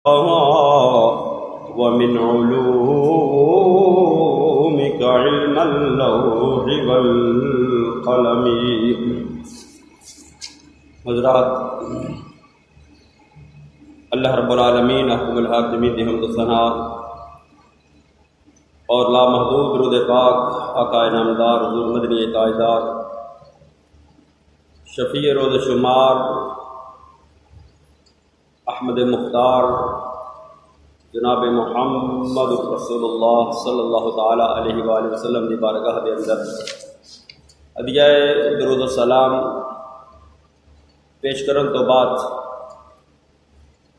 ومن علومك علم اللوح والقلم۔ حضرات، اللہ رب العالمین احکم الحاکمین دی حمد و ثنا اور لامحدود درود پاک آقا انعامدار حضور مدنی تاجدار شفیع روز شمار احمد مختار جناب محمد رسول اللہ صلی اللہ تعالی علیہ وآلہ وسلم دی بارگاہ دے اندر ہدیہ درود و سلام پیش کرن تو بعد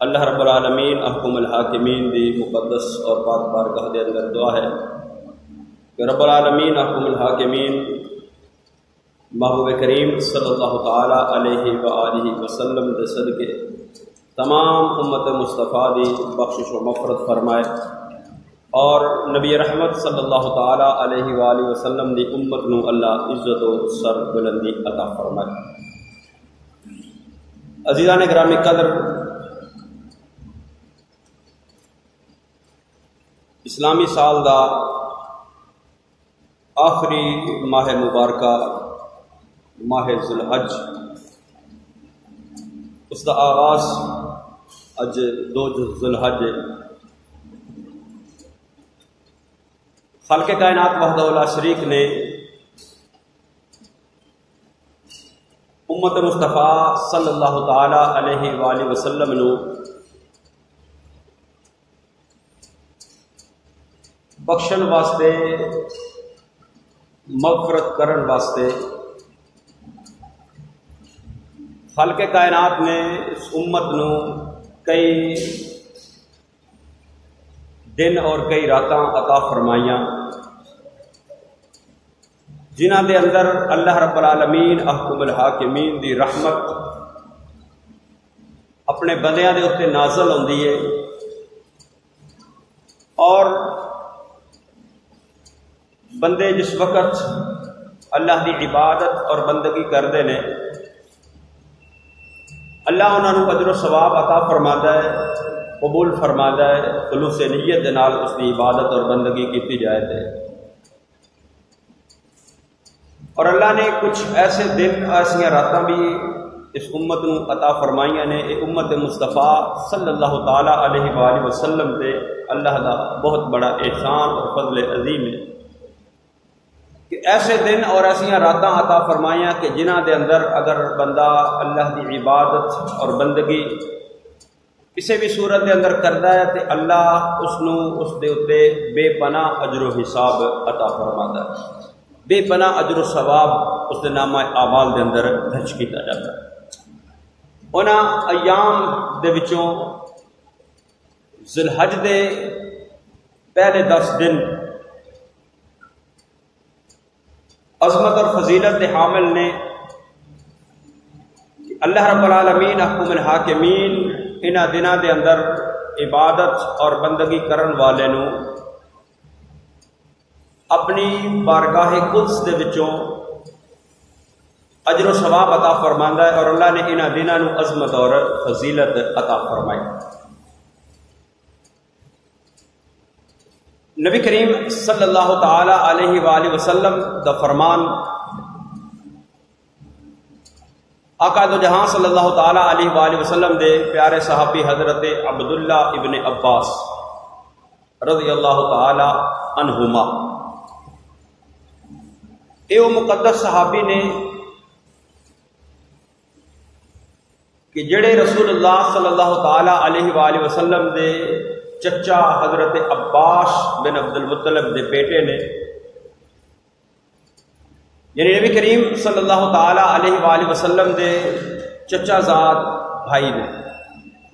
اللہ رب العالمین احکم الحاکمین دی مقدس اور پاک بارگاہ دے اندر دعا ہے کہ رب العالمین احکم الحاکمین محبوب کریم صلی اللہ تعالی علیہ وآلہ وسلم دے صدقے تمام امت مصطفیٰ دی بخشش و مغفرت فرمائے اور نبی رحمت صلی اللہ تعالی علیہ وآلہ وسلم دی امت نو اللہ عزت و سر بلندی عطا فرمائے۔ عزیزان گرامی قدر، اسلامی سال دا آخری ماہ مبارکہ ماہ ذی الحج، اس دا آغاز اج 2 ذی الحج خالق کائنات وحدہ لا شریک نے امت مصطفیٰ صلی اللہ تعالی علیہ وآلہ وسلم نو بخشن واسطے، مغفرت کرن واسطے خالق کائنات نے اس امت نو کئی دن اور کئی راتاں عطا فرمائیاں جنہاں دے اندر اللہ رب العالمین احکم الحاکمین دی رحمت اپنے بندیاں دے اتنے نازل ہوندی ہے اور بندے جس وقت اللہ دی عبادت اور بندگی کردے نے اللہ انہاں نو اجر و ثواب عطا فرماتا ہے، قبول فرماتا ہے، خلوص نیت دے نال اس دی عبادت اور بندگی کیتی جائے تے۔ اور اللہ نے کچھ ایسے دن ایسیاں راتاں بھی اس امت نو عطا فرمائیاں نے، اے امت مصطفیٰ صلی اللہ تعالی علیہ وآلہ وسلم تے اللہ دا بہت بڑا احسان اور فضل عظیم ہے کہ ایسے دن اور ایسیاں راتاں عطا فرمائیاں کہ جنہاں دے اندر اگر بندہ اللہ دی عبادت اور بندگی کسی بھی صورت دے اندر کردا ہے تے اللہ اس نو اس دے اتے بے پناہ اجر و حساب عطا فرماتا ہے، بے پناہ اجر و ثواب اس دے نامہ اعمال دے اندر درج کیتا جاتا ہے۔ انہاں ایام دے وچوں ذی الحج دے پہلے 10 دن عظمت اور فضیلت دے حامل نے کہ اللہ رب العالمین احکم الحاکمین انہاں دناں دے اندر عبادت اور بندگی کرن والے نو اپنی بارگاہ قدس دے وچوں اجر و ثواب عطا فرماندا ہے اور اللہ نے انہاں دناں نو عظمت اور فضیلت عطا فرمائی۔ نبی کریم صلی اللہ تعالی علیہ وآلہ وسلم دا فرمان آقا دو جہاں صلی اللہ تعالی علیہ وآلہ وسلم دے پیارے صحابی حضرت عبداللہ ابن عباس رضی اللہ تعالی عنہما، ایو مقدس صحابی نے کہ جڑے رسول اللہ صلی اللہ تعالی علیہ وآلہ وسلم دے چچا حضرت عباس بن عبد المطلب دے بیٹے نے، یعنی نبی کریم صلی اللہ تعالی علیہ وآلہ وسلم دے چچا زاد بھائی نے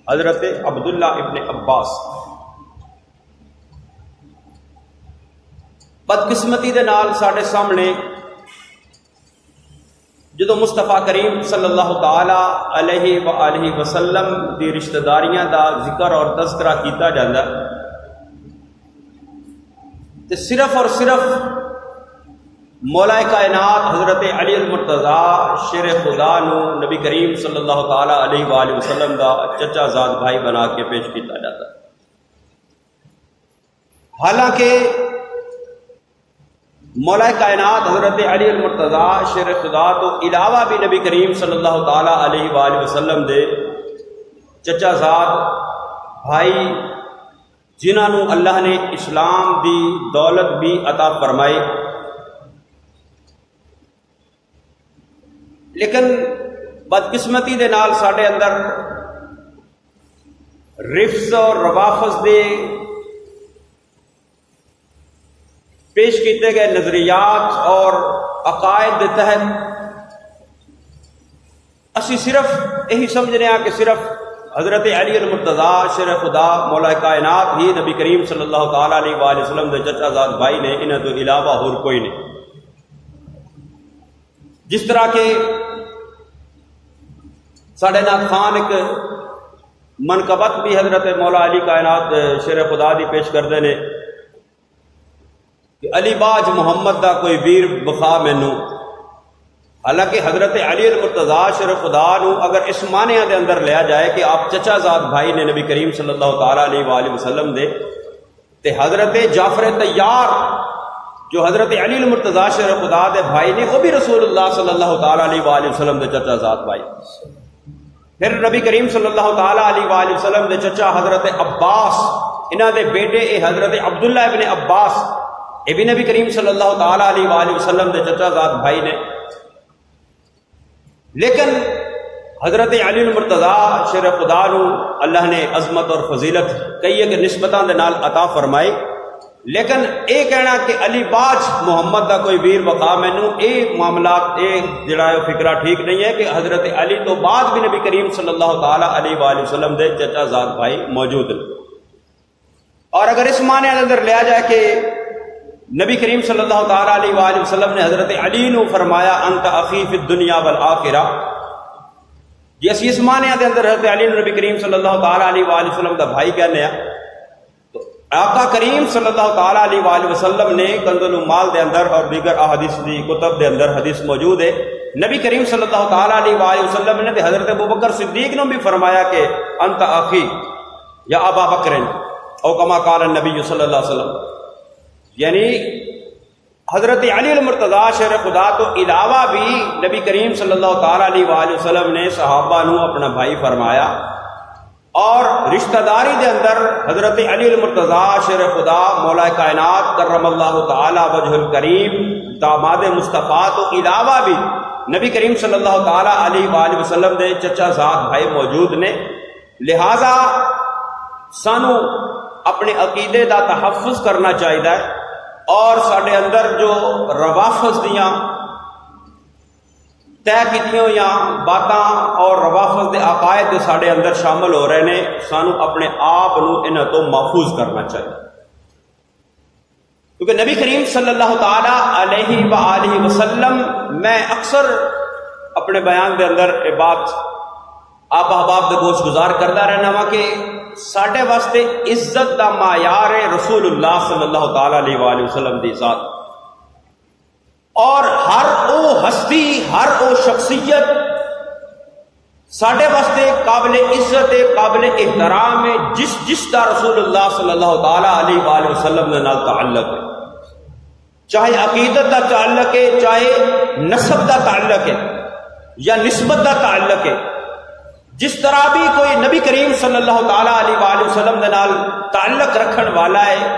حضرت عبداللہ ابن عباس۔ بدقسمتی دے نال ساڈے سامنے جدو مصطفیٰ کریم صلی اللہ تعالی علیہ وآلہ وسلم دی رشتہ داریاں دا ذکر اور تذکرہ کیتا جاتا تے صرف اور صرف مولا کائنات حضرت علی المرتضی شیر خدا نو نبی کریم صلی اللہ تعالی علیہ وآلہ وسلم دا چچا زاد بھائی بنا کے پیش کیتا جاتا ہے۔ حالانکہ مولا کائنات حضرت علی المرتضی شیر خدا تو علاوہ بھی نبی کریم صلی اللہ تعالی علیہ وآلہ وسلم دے چچا زاد بھائی جنہاں نو اللہ نے اسلام دی دولت بھی عطا فرمائی، لیکن بدقسمتی دے نال ساڈے اندر رفض اور روافض دے پیش کیتے گئے نظریات اور عقائد کے تحت اسی صرف یہی سمجھنے ہاں کہ صرف حضرت علی المرتضی شیر خدا مولا کائنات ہی نبی کریم صلی اللہ تعالی علیہ وآلہ وسلم دے چچا زاد بھائی نے، انہاں تو علاوہ اور کوئی نہیں۔ جس طرح کہ ساڈے نال خان ایک منقبت بھی حضرت مولا علی کائنات شیر خدا دی پیش کرتے ہیں کہ علی باج محمد دا کوئی ویر بخا مینوں، حالانکہ حضرت علی المرتضی شیر خدا نو اگر اس معنی دے اندر لیا جائے کہ آپ چچا زاد بھائی نے نبی کریم صلی اللہ تعالی علیہ وآلہ وسلم دے، تے حضرت جعفر طیار جو حضرت علی المرتضی شیر خدا دے بھائی نے وہ بھی رسول اللہ صلی اللہ تعالی علیہ وآلہ وسلم دے چچا زاد بھائی۔ پھر نبی کریم صلی اللہ تعالی علیہ وآلہ وسلم دے چچا حضرت عباس، انہاں دے بیٹے اے حضرت عبداللہ ابن عباس، یہ بھی نبی کریم صلی اللہ تعالی علیہ وآلہ وسلم دے چچا زاد بھائی نے۔ لیکن حضرت علی المرتضی شیر خدا نو اللہ نے عظمت اور فضیلت کئی ایک نسبتاں دے نال عطا فرمائی، لیکن اے کہنا کہ علی باج محمد دا کوئی ویر وقا مینوں، اے معاملات اے جڑا ہے فکرہ ٹھیک نہیں ہے کہ حضرت علی تو بعد بھی نبی کریم صلی اللہ تعالی علیہ وآلہ وسلم دے چچا زاد بھائی موجود ہیں۔ اور اگر اس معنی کے اندر لیا جائے کہ نبی کریم صلی اللہ تعالی علیہ وآلہ وسلم نے حضرت علی نو فرمایا انت اخی فی الدنیا والآخرہ، یہ اسی اس معنی کے اندر حضرت علی نو نبی کریم صلی اللہ تعالی علیہ وآلہ وسلم دا بھائی کہنے ہیں، تو آقا کریم صلی اللہ تعالی علیہ وآلہ وسلم نے کنز الاموال دے اندر اور دیگر احادیث دی کتب دے اندر حدیث موجود ہے، نبی کریم صلی اللہ تعالی علیہ وآلہ وسلم نے حضرت ابوبکر صدیق نے بھی فرمایا کہ انت اخی یا ابا بکر او کما قال النبی صلی اللہ علیہ وسلم، یعنی حضرت علی المرتضی شیر خدا تو علاوہ بھی نبی کریم صلی اللہ تعالی علیہ وآلہ وسلم نے صحابہ نو اپنا بھائی فرمایا، اور رشتہ داری دے اندر حضرت علی المرتضی شیر خدا مولا کائنات کرم اللہ تعالی وجہ الکریم داماد مصطفیٰ تو علاوہ بھی نبی کریم صلی اللہ تعالی علیہ وآلہ وسلم دے چچا زاد بھائی موجود نے، لہذا سانو اپنے عقیدے دا تحفظ کرنا چاہیے، اور سارے اندر جو روافض دیاں طے کیتیاں یا باتاں اور روافض دے عقائد جو سارے اندر شامل ہو رہے ہیں، سانو اپنے آپ نو انہاں تو محفوظ کرنا چاہیے، کیونکہ نبی کریم صلی اللہ تعالی علیہ وآلہ وسلم، میں اکثر اپنے بیان دے اندر یہ بات آپ احباب دے گوش گزار کرتا رہنا وا کہ ساڈے واسطے عزت دا معیار ہے رسول اللہ صلی اللہ تعالی علیہ وآلہ وسلم دی ذات، اور ہر او ہستی ہر او شخصیت ساڈے واسطے قابل عزت ہے، قابل احترام ہے، جس دا رسول اللہ صلی اللہ تعالی علیہ وآلہ وسلم دے نال تعلق ہے، چاہے عقیدت دا تعلق ہے، چاہے نسب دا تعلق ہے یا نسبت دا تعلق ہے، جس طرح بھی کوئی نبی کریم صلی اللہ تعالی علیہ وآلہ وسلم دے نال تعلق رکھن والا ہے،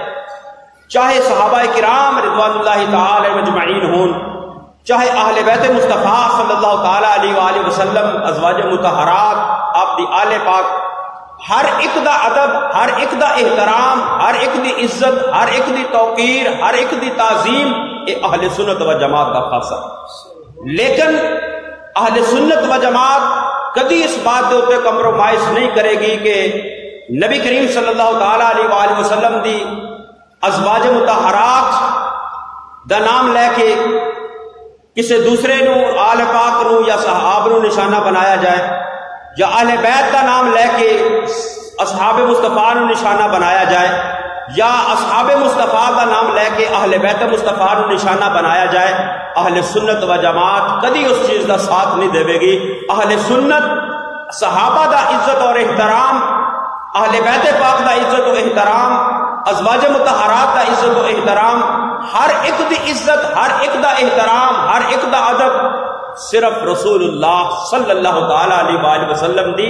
چاہے صحابہ کرام رضوان اللہ تعالی مجمعین ہون، چاہے اہل بیت مصطفیٰ صلی اللہ تعالی علیہ وآلہ وسلم ازواج مطہرات آپ دی آل پاک، ہر ایک دا ادب، ہر ایک دا احترام، ہر ایک دی عزت، ہر ایک دی توقیر، ہر ایک دی تعظیم، یہ اہل سنت و جماعت دا خاصہ۔ لیکن اہل سنت و جماعت کبھی اس بات کے اوپر کمپرومائز نہیں کرے گی کہ نبی کریم صلی اللہ تعالی علیہ وآلہ وسلم دی ازواج مطہرات دا نام لے کے کسی دوسرے نو آل پاک نو یا صحابہ نو نشانہ بنایا جائے، یا اہل بیت دا نام لے کے اصحاب مصطفیٰ نو نشانہ بنایا جائے، یا اصحاب مصطفیٰ دا نام لے کے اہل بیت مصطفیٰ نو نشانہ بنایا جائے، اہل سنت و جماعت کدی اس چیز کا ساتھ نہیں دے گی۔ اہل سنت صحابہ دا عزت اور احترام، اہل بیت پاک دا عزت و احترام، ازواج مطہرات دا عزت و احترام، ہر ایک دی عزت، ہر ایک دا احترام، ہر ایک دا ادب صرف رسول اللہ صلی اللہ تعالی علیہ وآلہ وسلم دی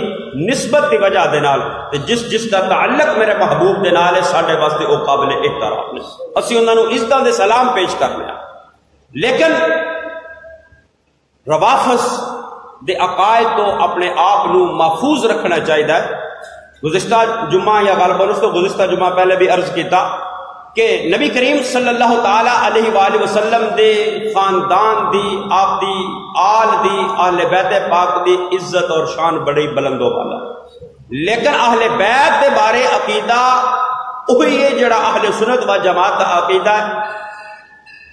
نسبت دی وجہ دے نال، تے جس دا تعلق میرے محبوب دے نال ہے ساڈے واسطے او قابل احترام نے، اسی انہاں نو عزتاں دے سلام پیش کرنے ہیں۔ لیکن روافض دے عقائد تو اپنے آپ نو محفوظ رکھنا چاہیے۔ گزشتہ جمعہ یا غالباً اس کو گزشتہ جمعہ پہلے بھی عرض کیتا کہ نبی کریم صلی اللہ تعالی علیہ وآلہ وسلم دے خاندان دی، آپ دی آل دی، اہل بیت پاک دی عزت اور شان بڑی بلند و بالا، لیکن اہل بیت دے بارے عقیدہ وہی ہے جڑا اہل سنت و جماعت دا عقیدہ ہے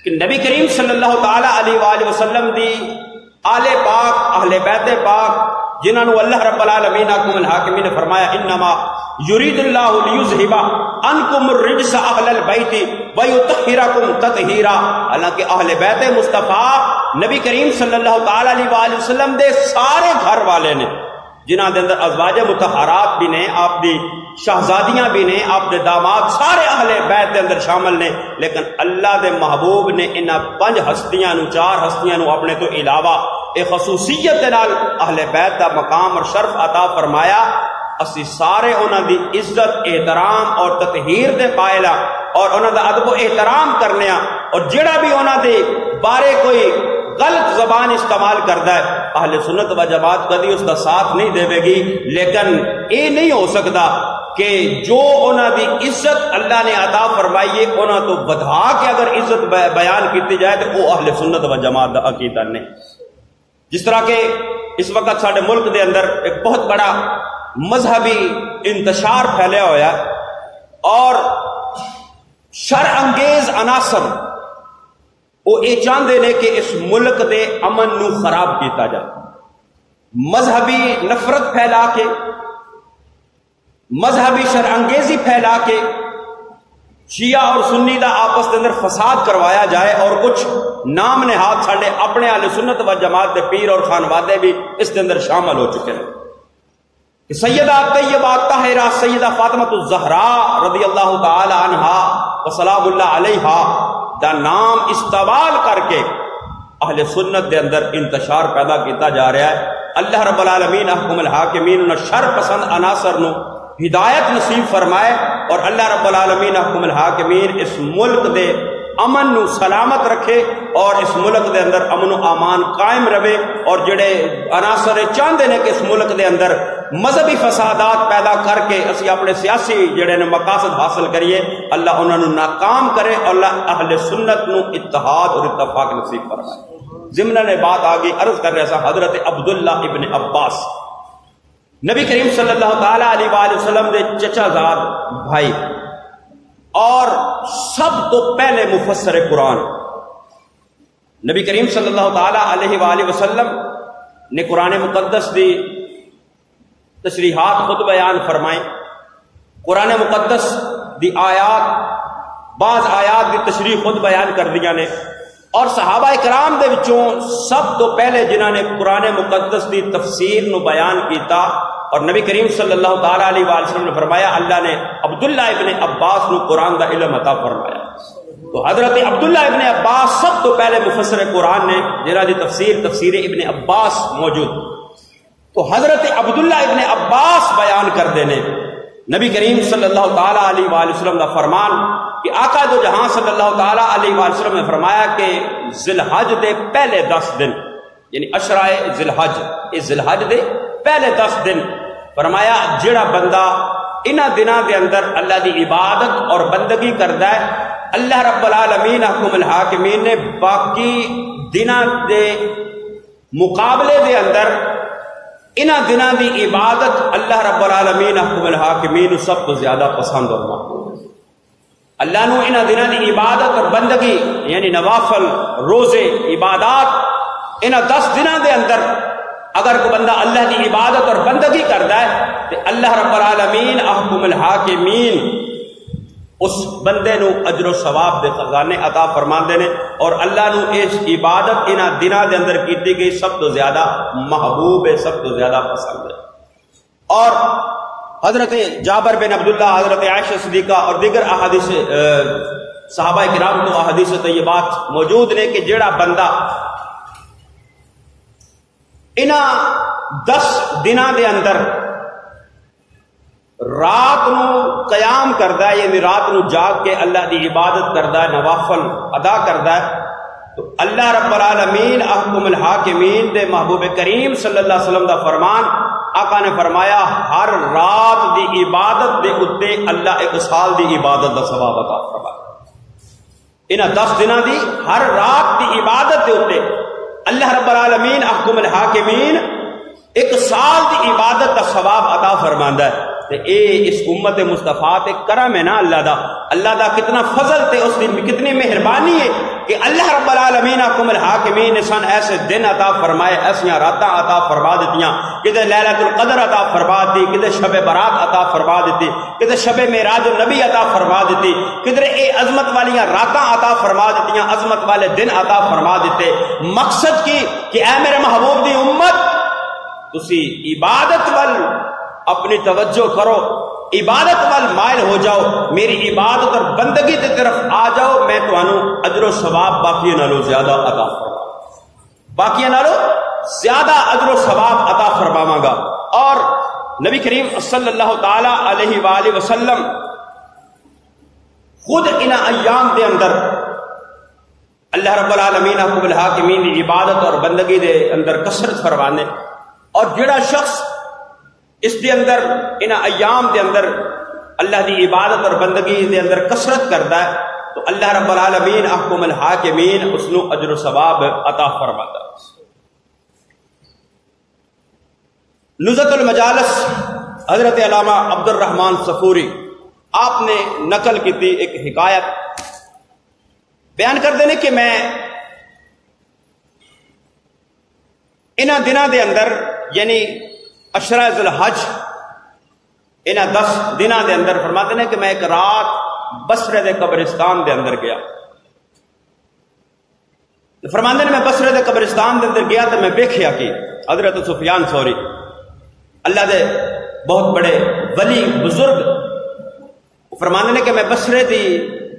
کہ نبی کریم صلی اللہ تعالی علیہ وآلہ وسلم دی آل پاک، اہل بیت پاک، جنہوں نے اللہ رب العالمین حکم الحاکمین نے فرمایا انما یرید اللہ لیذہب عنکم الرجس اہل البیت ویطہرکم تطہیرا، حالانکہ اہل بیت مصطفیٰ نبی کریم صلی اللہ تعالی علیہ وآلہ وسلم دے سارے گھر والے نے، جنہاں دے اندر ازواج مطہرات بھی نے، آپ دی شہزادیاں بھی نے، آپ دے داماد سارے اہل بیت دے اندر شامل نے، لیکن اللہ دے محبوب نے انہاں 5 ہستیاں نو، 4 ہستیاں نو اپنے تو علاوہ ایک خصوصیت دے نال اہل بیت دا مقام اور شرف عطا فرمایا۔ اسی سارے انہاں دی عزت، احترام اور تطہیر دے قائل ہاں اور انہاں دا ادب و احترام کرنے ہاں، اور جڑا بھی انہاں دے بارے کوئی غلط زبان استعمال کرتا ہے اہل سنت و جماعت کدی اس کا ساتھ نہیں دے گی، لیکن یہ نہیں ہو سکتا کہ جو انہاں دی عزت اللہ نے عطا فرمائی ہے انہاں تو بدھا کے اگر عزت بیان کی جائے تو وہ اہل سنت و جماعت دا عقیدہ نہیں۔ جس طرح کہ اس وقت سارے ملک دے اندر ایک بہت بڑا مذہبی انتشار پھیلیا ہوا ہے اور شر انگیز عناصر وہ یہ چاہتے ہیں کہ اس ملک دے امن نو خراب کیتا جائے، مذہبی نفرت پھیلا کے، مذہبی شر انگیزی پھیلا کے شیعہ اور سنی دا آپس کے اندر فساد کروایا جائے، اور کچھ نام نہاد ساڈے اپنے اہل سنت و جماعت دے پیر اور خانوادے بھی اس کے اندر شامل ہو چکے ہیں کہ سیدہ طیبہ طاہرہ سیدہ فاطمہ الزہراء رضی اللہ تعالی عنہا وسلام اللہ علیہا دا نام استعمال کر کے اہل سنت دے اندر انتشار پیدا کیتا جا رہا ہے۔ اللہ رب العالمین احکم الحاکمین انہاں شر پسند عناصر نو ہدایت نصیب فرمائے، اور اللہ رب العالمین احکم الحاکمین اس ملک دے امن نو سلامت رکھے اور اس ملک دے اندر امن و امان قائم رہے، اور جڑے عناصر چاہتے ہیں کہ اس ملک دے اندر مذہبی فسادات پیدا کر کے اسی اپنے سیاسی جڑے نے مقاصد حاصل کریے، اللہ انہوں نے ناکام کرے اور اللہ اہل سنت نو اتحاد اور اتفاق نصیب فرمائے۔ ضمن نے بات آگے عرض کر رہا تھا حضرت عبداللہ ابن عباس نبی کریم صلی اللہ تعالی علیہ وآلہ وسلم دے چچا زاد بھائی اور سب تو پہلے مفسر قرآن، نبی کریم صلی اللہ تعالی علیہ وآلہ وسلم نے قرآن مقدس دی تشریحات خود بیان فرمائیں، قرآن مقدس دی آیات، بعض آیات دی تشریح خود بیان کر دیا نے، اور صحابہ کرام دے وچوں سب تو پہلے جنہاں نے قرآن مقدس دی تفسیر نو بیان کیتا، اور نبی کریم صلی اللہ تعالی علیہ وآلہ وسلم نے فرمایا اللہ نے عبداللہ ابن عباس نو قرآن دا علم عطا فرمایا، تو حضرت عبداللہ ابن عباس سب تو پہلے مفسر قرآن نے جنہاں دی تفسیر ابن عباس موجود، تو حضرت عبداللہ ابن عباس بیان کر دینے نبی کریم صلی اللہ تعالی علیہ وآلہ وسلم دا فرمان کہ آقا دو جہاں صلی اللہ تعالی علیہ وآلہ وسلم نے فرمایا کہ ذی الحج دے پہلے 10 دن یعنی عشرہ ذی الحج، اس ذی الحج دے پہلے 10 دن فرمایا جڑا بندہ انہاں دناں دے اندر اللہ دی عبادت اور بندگی کردا ہے، اللہ رب العالمین حکم الحاکمین نے باقی دناں دے مقابلے دے اندر انہاں دناں دی عبادت اللہ رب العالمین حکم الحاکمین سب کو زیادہ پسند اور محبوب ہے۔ اللہ نو انہاں دناں دی عبادت اور بندگی یعنی نوافل، روزے، عبادات انہاں 10 دناں دے اندر اگر کوئی بندہ اللہ کی عبادت اور بندگی کرتا ہے تو اللہ رب العالمین احکم الحاکمین اس بندے نو اجر و ثواب دے خزانے عطا فرماندے نے، اور اللہ نو اس عبادت انہاں دناں دے اندر کیتی گئی سب تو زیادہ محبوب ہے، سب تو زیادہ پسند ہے۔ اور حضرت جابر بن عبداللہ، حضرت عائشہ صدیقہ اور دیگر احادیث صحابہ کرام کو احادیث طیبات موجود نے کہ جڑا بندہ انہاں 10 دناں دے اندر رات نو قیام کردا ہے، یعنی رات نو جاگ کے اللہ دی عبادت کردا ہے، نوافل ادا کردا ہے، تو اللہ رب العالمین احکم الحاکمین دے محبوب کریم صلی اللہ علیہ وسلم دا فرمان، آقا نے فرمایا ہر رات دی عبادت دے اتے اللہ 1 سال دی عبادت دا ثواب عطا فرمائے۔ انہاں 10 دناں دی ہر رات دی عبادت دے اتے اللہ رب العالمین احکم الحاکمین 1 سال دی عبادت دا ثواب عطا فرماندا ہے۔ تے اے اس امت مصطفیٰ تے کرم ہے نا اللہ دا کتنا فضل تے اس دی کتنی مہربانی ہے کہ اللہ رب العالمین احکم الحاکمین نے سن ایسے دن عطا فرمائے، ایسیاں راتاں عطا فرما دیتیاں، کدے لیلۃ القدر عطا فرما دی، کدے شب برات عطا فرما دیتی، کدے شب معراج النبی عطا فرما دیتی، کدے اے عظمت والیاں راتاں عطا فرما دیتیاں، عظمت والے دن عطا فرما دیتے۔ مقصد کی کہ اے میرے محبوب دی امت، تسی عبادت وال اپنی توجہ کرو، عبادت وال مائل ہو جاؤ، میری عبادت اور بندگی کی طرف آ جاؤ، میں تمہوں اجر و ثواب باقی نالوں زیادہ عطا فرماؤں، باقی نالوں زیادہ اجر و ثواب عطا فرماواں گا۔ اور نبی کریم صلی اللہ تعالی علیہ وآلہ وسلم خود ان ایام دے اندر اللہ رب العالمین احکم الحاکمین دی عبادت اور بندگی دے اندر کثرت فرمانے، اور جڑا شخص اس دے اندر ان ایام دے اندر اللہ دی عبادت اور بندگی دے اندر کثرت کرتا ہے تو اللہ رب العالمین احکم الحاکمین اس نو اجر و ثواب عطا فرماتا ہے۔ نزہۃ المجالس حضرت علامہ عبد الرحمن صفوری آپ نے نقل کی تھی ایک حکایت، بیان کر دینے کہ میں انہاں دنوں دے اندر یعنی عشرہ ذی الحج انہاں 10 دنوں دے اندر فرماتے ہیں کہ میں ایک رات بصرے دے قبرستان دے اندر گیا، فرماتے ہیں میں بصرے دے قبرستان دے اندر گیا تو میں دیکھیا کہ حضرت سفیان ثوری اللہ دے بہت بڑے ولی بزرگ فرماتے ہیں کہ میں بصرے دی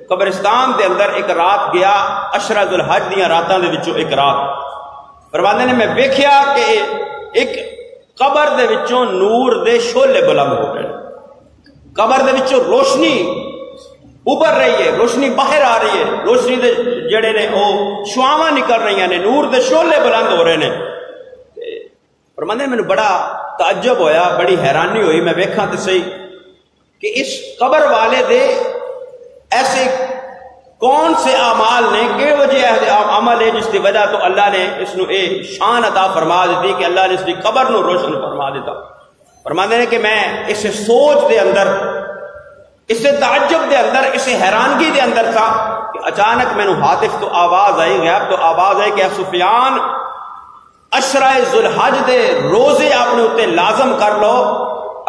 قبرستان دے اندر ایک رات گیا، عشرہ ذی الحج دیاں راتاں دے وچوں ایک رات، فرماتے ہیں میں دیکھیا کہ ایک قبر دے وچوں نور دے شولے بلند ہو گئے، قبر دے وچوں روشنی ابھر رہی ہے، روشنی باہر آ رہی ہے، روشنی دے جڑے نے او شعاواں نکل رہی نے، نور دے شولے بلند ہو رہے نے۔ فرماندے نے مینوں بڑا تعجب ہویا، بڑی حیرانی ہوئی، میں ویکھاں تے صحیح کہ اس قبر والے دے ایسے کون سے اعمال نے، کہ وجہ عمل ہے جس کی وجہ تو اللہ نے اس نو اے شان عطا فرما دیتی کہ اللہ نے اس کی قبر نو روشن فرما دیتا۔ فرماتے ہیں کہ میں اس سوچ دے اندر، اس تعجب دے اندر، اس حیرانگی دے اندر تھا کہ اچانک میں ہاتف تو آواز آئی، غیب تو آواز آئی کہ اے سفیان، عشرہ ذی الحج دے روزے آپ نے اتے لازم کر لو،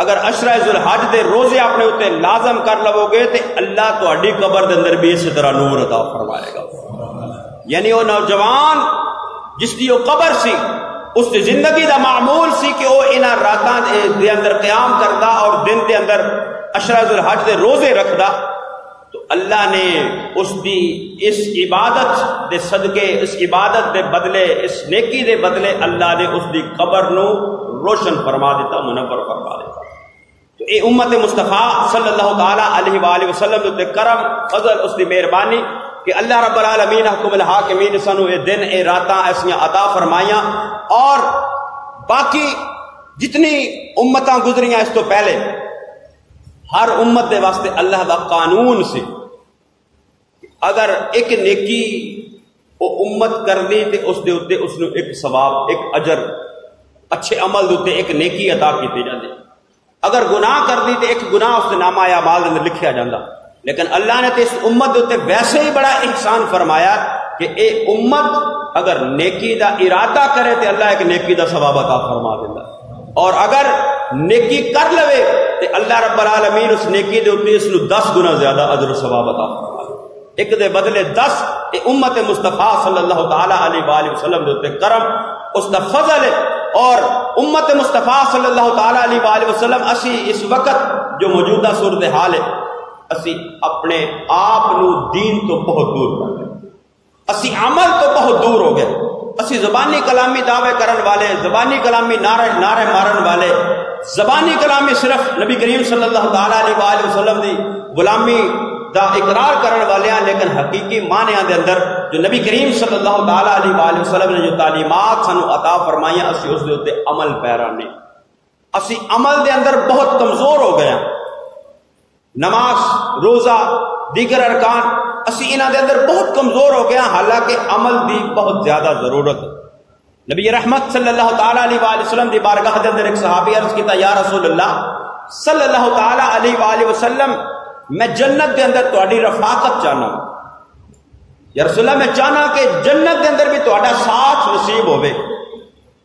اگر عشرہ ذی الحج دے روزے آپ نے اتے لازم کر لو گے تو اللہ تہاڈی قبر دے اندر بھی اسی طرح نور عطا فرمائے گا۔ یعنی وہ نوجوان جس کی وہ قبر سی، اس کی زندگی دا معمول سی کہ وہ انہاں راتاں دے اندر قیام کردا اور دن دے اندر عشرہ ذی الحج دے روزے رکھدا، تو اللہ نے اس دی اس عبادت دے صدقے، اس عبادت دے بدلے، اس نیکی دے بدلے اللہ نے اس دی قبر نو روشن فرما دیتا، منور فرما دیتا۔ تو اے امت مصطفیٰ صلی اللہ تعالی علیہ وآلہ وسلم دے کرم فضل، اس دی مہربانی کہ اللہ رب العالمین حکم الحاکمین سانو اے دن اے راتاں ایسیاں عطا فرمائیاں، اور باقی جتنی امتاں گزریاں اس تو پہلے ہر امت دے واسطے اللہ دا قانون سی، اگر ایک نیکی وہ امت کر دی تے اس دے اوتے اس نو ایک ثواب، ایک اجر، اچھے عمل دے اوتے ایک نیکی عطا کیتی جاندی، اگر گناہ کر دی تے ایک گناہ اس دے نامہ اعمال دے اندر لکھیا جاندا۔ لیکن اللہ نے تے اس امت دے اوتے ویسے ہی بڑا احسان فرمایا کہ اے امت اگر نیکی دا ارادہ کرے تے اللہ ایک نیکی دا ثواب عطا فرما دیندا، اور اگر نیکی کر لوے تے اللہ رب العالمین اس نیکی دے اوتے اس نو 10 گنا زیادہ اجر و ثواب عطا فرمائے. ایک دے بدلے 10. اے امت مصطفیٰ صلی اللہ تعالی علیہ وآلہ وسلم دے اوتے کرم اس دا فضل ہے. اور امت مصطفیٰ صلی اللہ تعالی علیہ وآلہ وسلم اسی اس وقت جو موجودہ صورتحال ہے اسی اپنے آپ نو دین تو بہت دور کر گئے, اسی عمل تو بہت دور ہو گئے. اسی زبانی کلامی دعوے کرن والے, زبانی کلامی نعرے مارن والے, زبانی کلامی صرف نبی کریم صلی اللہ تعالی علیہ وآلہ وسلم دی غلامی دا اقرار کرن والے ہیں, لیکن حقیقی معنیاں دے اندر جو نبی کریم صلی اللہ تعالی علیہ وآلہ وسلم نے جو تعلیمات سانو عطا فرمائیاں اسی اس دے اوتے عمل پیرا نہیں. اسی عمل دے اندر بہت کمزور ہو گئے ہیں. نماز, روزہ, دیگر ارکان اسی انہاں دے اندر بہت کمزور ہو گئے ہیں, حالانکہ عمل دی بہت زیادہ ضرورت ہے. نبی رحمت صلی اللہ تعالی علیہ وآلہ وسلم دی بارگاہ دے اندر ایک صحابی عرض کیتا, یا رسول اللہ صلی اللہ تعالی علیہ وآلہ وسلم میں جنت دے اندر تہاڈی رفاقت چاہنا. یا رسول اللہ میں چاہنا کہ جنت دے اندر بھی تہاڈا ساتھ نصیب ہوے.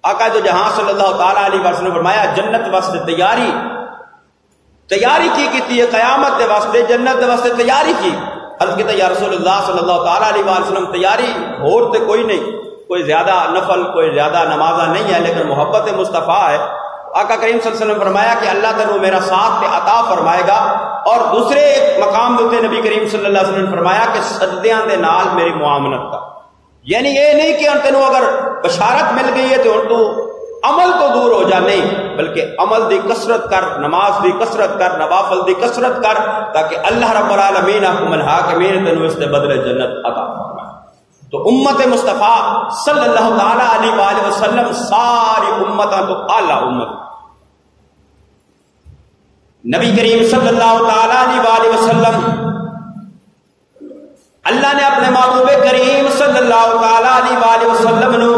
آقا جو جہاں صلی اللہ تعالی علیہ وسلم نے فرمایا جنت واسطے تیاری کی ہے, قیامت دے واسطے جنت دے واسطے تیاری کی. عرض کیتا یا رسول اللہ صلی اللہ تعالی علیہ وآلہ وسلم تیاری اور تے کوئی نہیں, کوئی زیادہ نفل کوئی زیادہ نمازہ نہیں ہے, لیکن محبت مصطفیٰ ہے. آقا کریم صلی اللہ علیہ وسلم فرمایا کہ اللہ تینوں میرا ساتھ تے عطا فرمائے گا. اور دوسرے ایک مقام دے نبی کریم صلی اللہ علیہ وسلم نے فرمایا کہ سجدیاں دے نال میری معاملت کا, یعنی یہ نہیں کہ تینوں اگر بشارت مل گئی ہے تو ہن تو عمل تو دور ہو جا, نہیں بلکہ عمل دی کثرت کر, نماز دی کثرت کر, نوافل دی کثرت کر, تاکہ اللہ رب العالمین حکم الحاکمین تینوں اس دے بدلے جنت عطا فرمائے. تو امت مصطفیٰ صلی اللہ تعالی علیہ وآلہ وسلم ساری امتاں تو اعلیٰ امت. نبی کریم صلی اللہ تعالی علیہ وآلہ وسلم اللہ نے اپنے محبوب کریم صلی اللہ تعالی علیہ وآلہ وسلم نو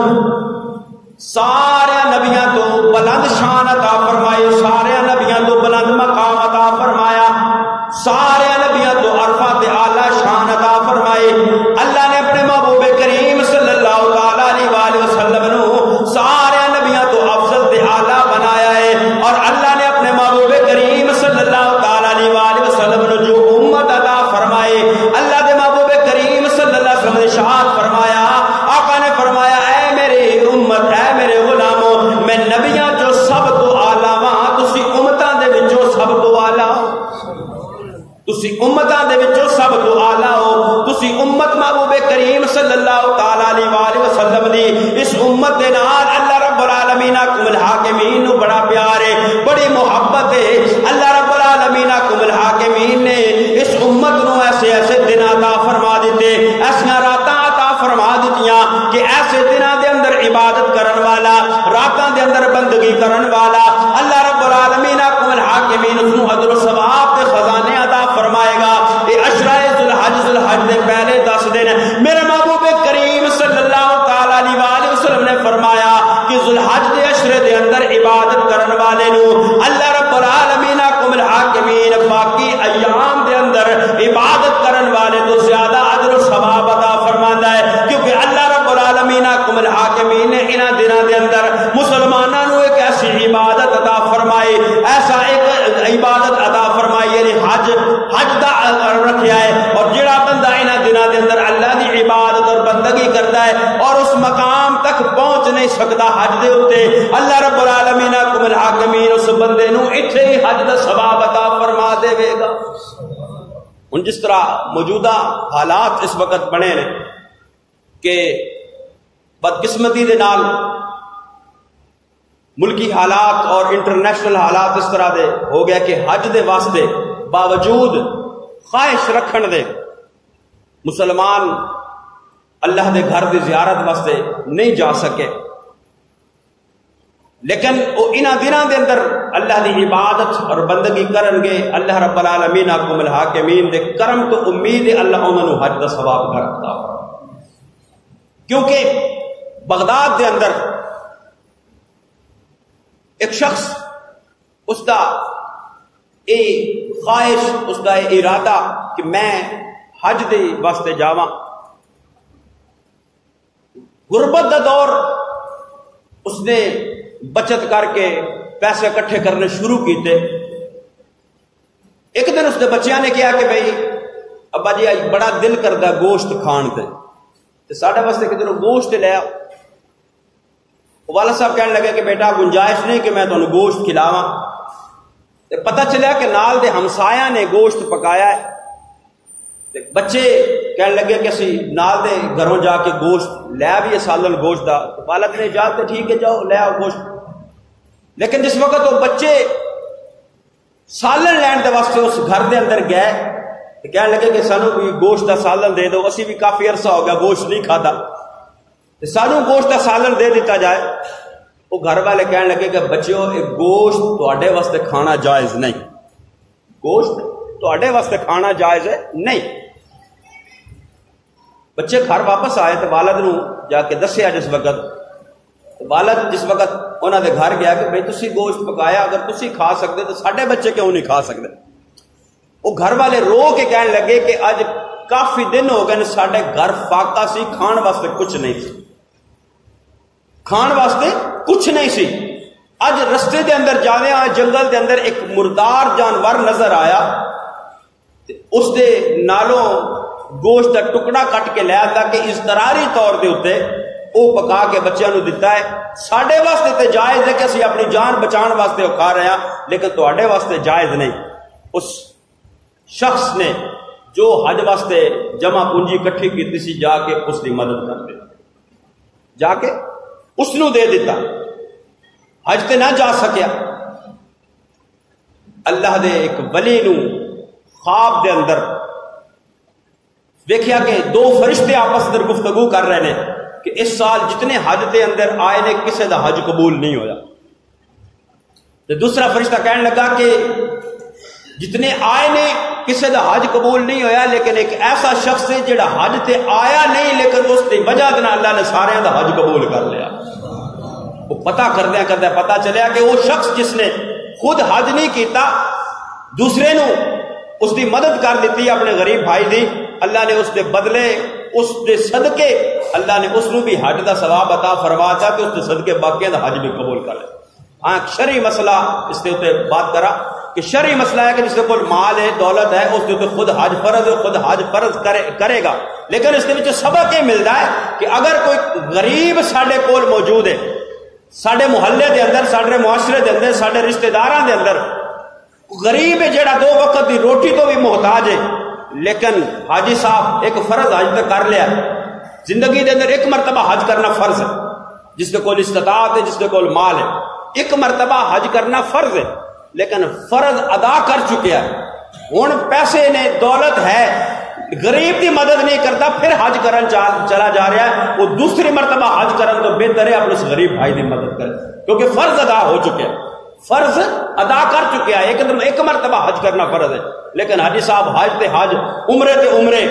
سارے نبیاں تو بلند شان عطا فرمائے, سارے نبیاں تو بلند مقام عطا فرمایا, سارے نبیاں تو عرفات اعلیٰ شان عطا فرمائے. اللہ نے اپنے محبوب کریم صلی اللہ تعالی علیہ وآلہ وسلم نو سارے نبیاں تو افضل تے اعلیٰ بنایا ہے. اور اللہ نے اپنے محبوب کریم صلی اللہ تعالی علیہ وآلہ وسلم نو جو امت عطا فرمائے, اللہ دے محبوب کریم صلی اللہ علیہ وسلم نے ارشاد فرمایا, آقا نے فرمایا اے میری امت, اے میرے غلاموں, میں نبیاں جو سب تو اعلیٰ ہاں, تسی امتاں دے وچوں سب تو اعلیٰ ہو, تسی امتاں دے وچوں سب تو اعلیٰ ہو. تسی امت محبوب کریم صلی اللہ تعالی علیہ وآلہ وسلم دی اس امت دے نال اللہ رب العالمین حکم الحاکمین نو بڑا پیار ہے, بڑی محبت ہے. اللہ رب العالمین حکم الحاکمین نے اس امت نو ایسے ایسے دن عطا فرما دیتے, ایسیاں راتاں عطا فرما دیتیاں کہ ایسے دناں دے اندر عبادت کرن والا, راتاں دے اندر بندگی کرن والا اللہ رب العالمین حکم الحاکمین اس نو اجر و ثواب دے خزانے عطا فرمائے گا. یہ عشرہ ذوالحج دے پہلے 10 دن میرے محبوب کریم صلی اللہ تعالی علیہ وآلہ وسلم نے فرمایا کہ ذوالحج دے عشرے دے اندر عبادت کرن والے نو اللہ رب العالمین حکم الحاکمین باقی ایام دے اندر عبادت کرن والے تو زیادہ اجر و ثواب عطا فرماندا ہے, کیونکہ اللہ رب العالمین حکم الحاکمین نے انہاں دناں دے اندر مسلماناں نو ایک ایسی عبادت عطا فرمائی, ایسا ایک عبادت عطا فرمائی, یعنی حج دا رکھیا ہے. اور جڑا بندہ انہاں دناں دے اندر اللہ دی عبادت اور بندگی کرتا ہے اور اس مقام تک پہنچ نہیں سکتا حج دے اوتے, اللہ رب العالمین حکم الحاکمین اس بندے نو ایتھے ہی حج دا ثواب عطا فرما دے گا. ہن جس طرح موجودہ حالات اس وقت بنے نے کہ بدقسمتی دے نال ملکی حالات اور انٹرنیشنل حالات اس طرح دے ہو گیا کہ حج دے واسطے باوجود خواہش رکھن دے مسلمان اللہ دے گھر دی زیارت واسطے نہیں جا سکے, لیکن وہ انہاں دناں دے اندر اللہ دی عبادت اور بندگی کرن گے. اللہ رب العالمین حکم الحاکمین دے کرم تو امید ہے اللہ انہاں نو حج دا ثواب کرتا, کیونکہ بغداد دے اندر ایک شخص اس دا اے خواہش, اس دا اے ارادہ کہ میں حج دے واسطے جاواں, غربت دا دور اس نے بچت کر کے پیسے اکٹھے کرنے شروع کیتے, ایک دن اس کے بچیاں نے کہا کہ بھائی ابا جی بڑا دل کرتا گوشت کھان تے ساڈے واسطے کدھر گوشت لے آؤ۔ والد صاحب کہنے لگے کہ بیٹا گنجائش نہیں کہ میں تمہیں گوشت کھلاواں۔ تے پتہ چلا کہ نال دے ہمسایہ نے گوشت پکایا ہے۔ تے بچے کہنے لگے کہ اسی نال دے گھروں جا کے گوشت لے بھی سالن گوشت دا۔ والد نے اجازت ٹھیک ہے جاؤ لے آؤ گوشت۔ لیکن جس وقت وہ بچے سالن لین دے واسطے اس گھر دے اندر گئے تو کہنے لگے کہ سانو بھی گوشت دا سالن دے دو، اسی بھی کافی عرصہ ہو گیا گوشت نہیں کھادا، سانو گوشت دا سالن دے دیتا جائے۔ وہ گھر والے کہنے لگے کہ بچیو ایک گوشت تواڈے واسطے کھانا جائز نہیں، گوشت تواڈے واسطے کھانا جائز ہے نہیں۔ بچے گھر واپس آئے تو والد نو جا کے دسیا جس وقت، والد جس وقت انہوں نے گھر گیا کہ بھئی تسی گوشت پکایا، اگر تسی کھا سکتے تو ساڈے بچے کیوں نہیں کھا سکتے؟ وہ گھر والے رو کے کہنے لگے کہ اج کافی دن ہو گئے ساڈے گھر فاقہ سی، کھان واسطے کچھ نہیں سی، کھان واسطے کچھ نہیں سی۔ اج رستے دے اندر جاوے آ جنگل دے اندر ایک مردار جانور نظر آیا، اس دے نالوں گوشت کا ٹکڑا کٹ کے لے آتا کہ اضطراری طور دے اوتے وہ پکا کے بچیاں نو دیتا ہے۔ ساڈے واسطے تے جائز ہے کہ اسی اپنی جان بچان واسطے وہ کھا رہے ہیں، لیکن تواڈے واسطے جائز نہیں۔ اس شخص نے جو حج واسطے جمع پونجی کٹھی کی سی جا کے اس کی مدد کر دی، جا کے اس نو دے دیتا۔ حج تے نہ جا سکیا، اللہ دے ایک ولی نو خواب دے اندر دیکھیا کہ دو فرشتے آپس اندر گفتگو کر رہے ہیں کہ اس سال جتنے حج دے اندر آئے نے کسے دا حج قبول نہیں ہویا۔ تو دوسرا فرشتہ کہنے لگا کہ جتنے آئے نے کسے دا حج قبول نہیں ہویا، لیکن ایک ایسا شخص ہے جڑا حج تے آیا نہیں لیکن اس دی وجہ دے نال اللہ نے سارے دا حج قبول کر لیا۔ وہ پتہ کردے پتہ چلیا کہ وہ شخص جس نے خود حج نہیں کیتا، دوسرے نو اس دی مدد کر دیتی اپنے غریب بھائی دی، اللہ نے اس دے بدلے اس دے صدقے اللہ نے اس نو بھی حج دا ثواب عطا فرمایا کہ اس دے صدقے باقیاں دا حج بھی قبول کر لے۔ ہاں شرعی مسئلہ اس کے اوپر بات کرا کہ شرعی مسئلہ ہے کہ جس کے کول مال ہے دولت ہے اس کے اوپر خود حج فرض ہے، خود حج فرض کرے گا، لیکن اس کے وچ سبق یہ ملتا ہے کہ اگر کوئی غریب ساڈے کول موجود ہے، ساڈے محلے دے اندر، ساڈے معاشرے دے اندر، ساڈے رشتہ داراں دے اندر غریب ہے جیڑا دو وقت دی روٹی تو بھی محتاج ہے، لیکن حاجی صاحب ایک فرض حج تو کر لیا، زندگی دے اندر ایک مرتبہ حج کرنا فرض ہے، جس کے کول استطاعت ہے، جس کے کول مال ہے، ایک مرتبہ حج کرنا فرض ہے، لیکن فرض ادا کر چکیا ہے، ہن پیسے نے دولت ہے، غریب کی مدد نہیں کرتا، پھر حج کرن چلا جا رہا ہے، وہ دوسری مرتبہ حج کرن تو بہتر ہے اپنے اس غریب بھائی کی مدد کرے، کیونکہ فرض ادا ہو چکا ہے، فرض ادا کر چکا ہے، ایک مرتبہ حج کرنا فرض ہے، لیکن حاجی صاحب حج تے حج، عمرے تے عمرے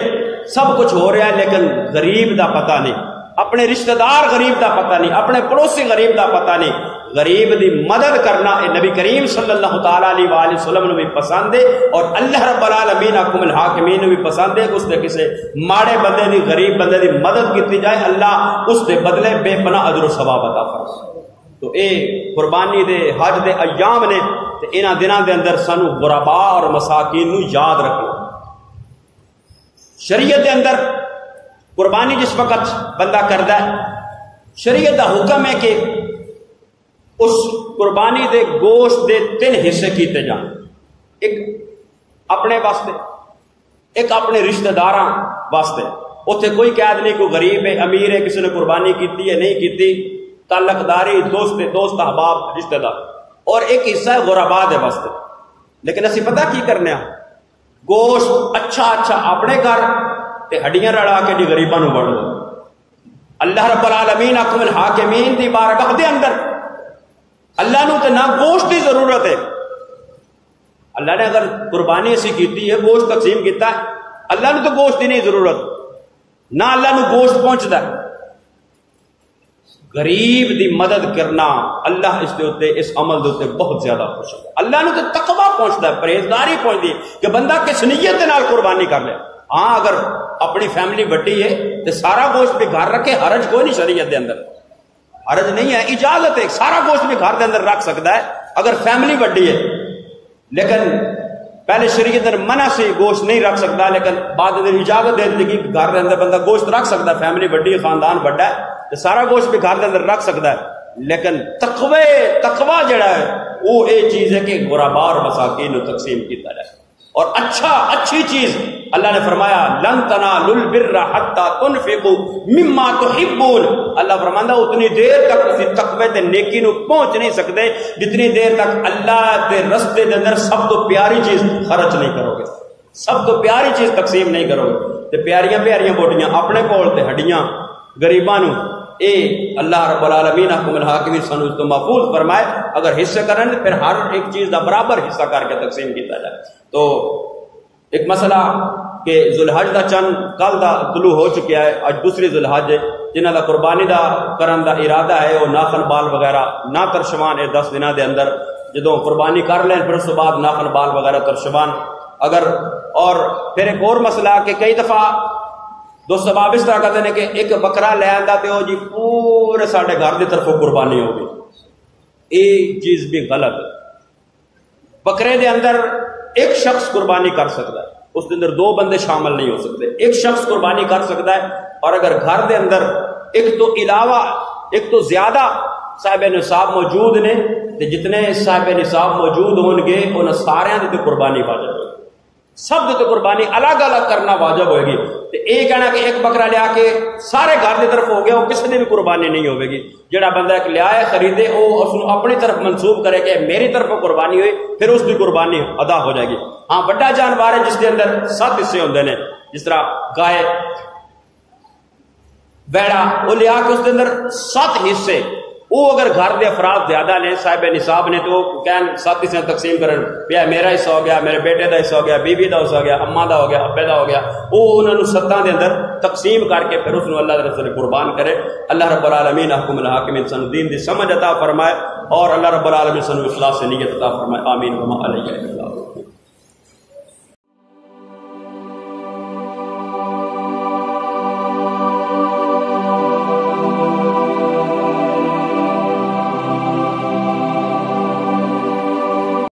سب کچھ ہو رہا ہے، لیکن غریب دا پتہ نہیں، اپنے رشتہ دار غریب دا پتہ نہیں، اپنے پڑوسی غریب دا پتہ نہیں۔ غریب دی مدد کرنا اے نبی کریم صلی اللہ تعالی علیہ وآلہ وسلم نے بھی پسند ہے، اور اللہ رب العالمین حکم الحاکمین نے بھی پسند ہے کہ اس نے کسی ماڑے بندے دی، غریب بندے دی مدد کی جائے، اللہ اس دے بدلے بے پناہ اجر و ثواب عطا فرمائے۔ تو اے قربانی دے حج دے ایام نے، تے انہاں دناں دے اندر سانو غرباء اور مساکین نو یاد رکھنا۔ شریعت دے اندر قربانی جس وقت بندہ کردا ہے، شریعت دا حکم ہے کہ اس قربانی دے گوشت دے 3 حصے کیتے جان، ایک اپنے واسطے، ایک اپنے رشتہ داراں واسطے، اتنے کوئی قید نہیں، کوئی غریب ہے، امیر ہے، کسی نے قربانی کیتی ہے نہیں کیتی، تعلق داری، دوست احباب رشتہ دار، اور ایک حصہ ہے غرباء دے واسطے۔ لیکن اسی پتہ کی کرنے ہیں، گوشت اچھا اپنے گھر تے ہڈیاں رڑا کے دی غریباں نو بڑھ دو۔ اللہ رب العالمین حکم الحاکمین دی بارگاہ دے اندر اللہ نو تے نہ گوشت دی ضرورت ہے، اللہ نے اگر قربانی ایسی کیتی ہے، گوشت تقسیم کیتا ہے، اللہ نو تو گوشت دی نہیں ضرورت، نہ اللہ نو گوشت پہنچتا ہے۔ غریب دی مدد کرنا اللہ اس دے اوتے، اس عمل دے اوتے بہت زیادہ خوش ہے۔ اللہ نو تے تقوی پہنچتا ہے، پرہیزگاری پہنچتی ہے کہ بندہ کس نیت دے نال قربانی کر لے۔ ہاں اگر اپنی فیملی بڑی ہے تو سارا گوشت بھی گھر رکھے، حرج کوئی نہیں، شریعت دے اندر حرج نہیں ہے، اجازت ہے، سارا گوشت بھی گھر دے اندر رکھ سکتا ہے اگر فیملی بڑی ہے۔ لیکن پہلے شریعت اندر منع سے گوشت نہیں رکھ سکتا، لیکن بعد اندر اجازت دے دی کہ گھر کے اندر بندہ گوشت رکھ سکتا ہے، فیملی بڑی، خاندان بڑا ہے تو سارا گوشت بھی گھر کے اندر رکھ سکتا ہے، لیکن تقوی جڑا ہے وہ یہ چیز ہے کہ غرباء اور مساکین کو تقسیم کیتا جائے۔ اور اچھی چیز اللہ نے فرمایا لن تنالوا البر حتى تنفقوا مما تحبون، اللہ فرماندا اتنی دیر تک تسی تقوی تے نیکی نو پہنچ نہیں سکتے جتنی دیر تک اللہ دے رستے دے اندر سب تو پیاری چیز خرچ نہیں کرو گے، سب تو پیاری چیز تقسیم نہیں کرو گے۔ تے پیاریاں بوٹیاں اپنے کول تے ہڈیاں غریباں نو، اے اللہ رب العالمین حکم الحاکمین سانو اس تو محفوظ فرمائے، اگر حصے کرن پھر ہر ایک چیز دا برابر حصہ کر کے تقسیم کیتا جائے۔ تو ایک مسئلہ کہ ذوالحج دا چند کل دا طلوع ہو چکیا ہے، آج دوسری ذوالحج ہے، جنہ دا قربانی دا کرن دا ارادہ ہے وہ ناخن بال وغیرہ نہ ترشوان ہے 10 دنوں دے اندر، جدوں قربانی کر لیں پھر اس کے بعد ناخن بال وغیرہ ترشوان اگر۔ اور پھر ایک اور مسئلہ کہ کئی دفعہ دوست احباب اس طرح کہتے ہیں کہ ایک بکرا لے آندا تے وہ جی پورے ساڈے گھر دی طرفوں قربانی ہوگی، یہ چیز بھی غلط ہے۔ بکرے دے اندر ایک شخص قربانی کر سکتا ہے، اس کے اندر 2 بندے شامل نہیں ہو سکتے، ایک شخص قربانی کر سکتا ہے، اور اگر گھر دے اندر ایک تو علاوہ ایک تو زیادہ صاحب نصاب موجود نے تے جتنے صاحب نصاب موجود ہون گے انہاں سارے دے تے قربانی واجب ہوگی، سب دے تے قربانی الگ الگ کرنا واجب ہوئے گی۔ تے یہ کہنا کہ ایک بکرا لیا کے سارے گھر دی طرف ہو گیا وہ کسی نے بھی قربانی نہیں ہوئے گی۔ جڑا بندہ ایک لیا ہے خریدے وہ اس کو اپنی طرف منسوب کرے کہ میری طرف قربانی ہوئی، پھر اس کی قربانی ادا ہو جائے گی۔ ہاں بڑا جانور ہے جس کے اندر 7 حصے ہوندے نے، جس طرح گائے بیڑا، وہ لیا کے اس کے اندر 7 حصے، وہ اگر گھر دے افراد زیادہ نے صاحب نصاب نے تو کہن 7 حصے تقسیم کرن، پیا میرا حصہ ہو گیا، میرے بیٹے دا حصہ ہو گیا، بیوی دا حصہ ہو گیا، اماں دا ہو گیا، ابے دا ہو گیا، وہ انہوں نے 7 دے اندر تقسیم کر کے پھر اس نے اللہ رسول قربان کرے۔ اللہ رب العالمین حکم الحاکمین سانو دین دی سمجھ عطا فرمائے، اور اللہ رب العالمین سانو اخلاص سے نیت عطا فرمائے، آمین وما علیہ السلام۔